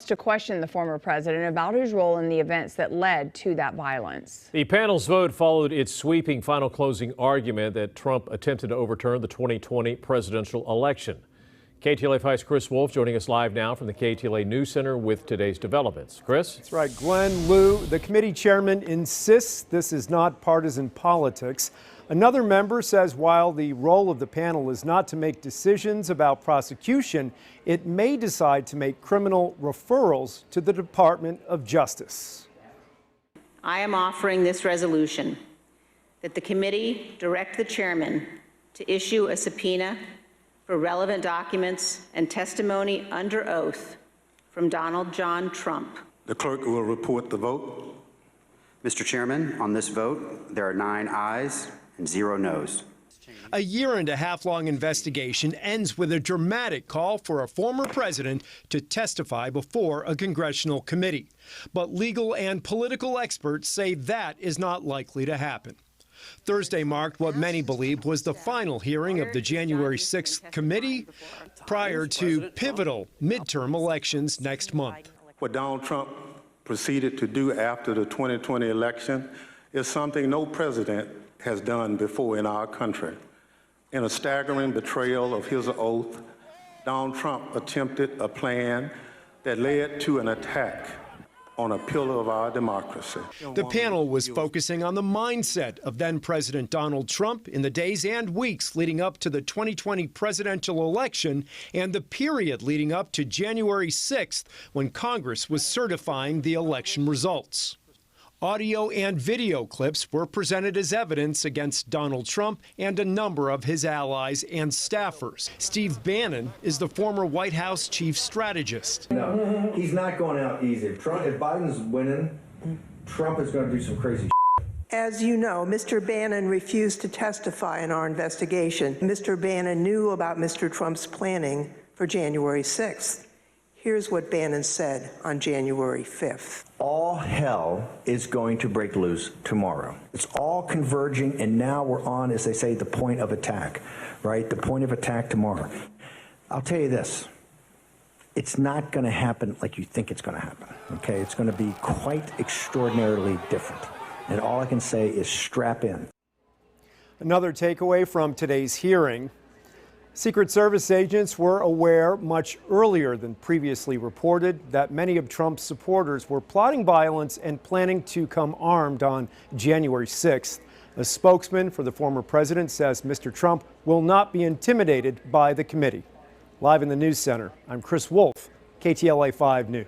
To question the former president about his role in the events that led to that violence. The panel's vote followed its sweeping final closing argument that Trump attempted to overturn the 2020 presidential election. KTLA 5's Chris Wolf joining us live now from the KTLA News Center with today's developments. Chris? That's right, Glenn. Lou, the committee chairman insists this is not partisan politics. Another member says while the role of the panel is not to make decisions about prosecution, it may decide to make criminal referrals to the Department of Justice. I am offering this resolution that the committee direct the chairman to issue a subpoena for relevant documents and testimony under oath from Donald John Trump. The clerk will report the vote. Mr. Chairman, on this vote, there are 9 ayes and 0 noes. A year-and-a-half-long investigation ends with a dramatic call for a former president to testify before a congressional committee. But legal and political experts say that is not likely to happen. Thursday marked what many believe was the final hearing of the January 6th committee prior to pivotal midterm elections next month. What Donald Trump proceeded to do after the 2020 election is something no president has done before in our country. In a staggering betrayal of his oath, Donald Trump attempted a plan that led to an attack on a pillar of our democracy. The panel was focusing on the mindset of then-President Donald Trump in the days and weeks leading up to the 2020 presidential election and the period leading up to January 6th when Congress was certifying the election results. Audio and video clips were presented as evidence against Donald Trump and a number of his allies and staffers. Steve Bannon is the former White House chief strategist. No, he's not going out easy. If Biden's winning, Trump is going to do some crazy shit. As you know, Mr. Bannon refused to testify in our investigation. Mr. Bannon knew about Mr. Trump's planning for January 6th. Here's what Bannon said on January 5th. All hell is going to break loose tomorrow. It's all converging, and now we're on, as they say, the point of attack, right? The point of attack tomorrow. I'll tell you this. It's not going to happen like you think it's going to happen, okay? It's going to be quite extraordinarily different. And all I can say is strap in. Another takeaway from today's hearing. Secret Service agents were aware much earlier than previously reported that many of Trump's supporters were plotting violence and planning to come armed on January 6th. A spokesman for the former president says Mr. Trump will not be intimidated by the committee. Live in the News Center, I'm Chris Wolf, KTLA 5 News.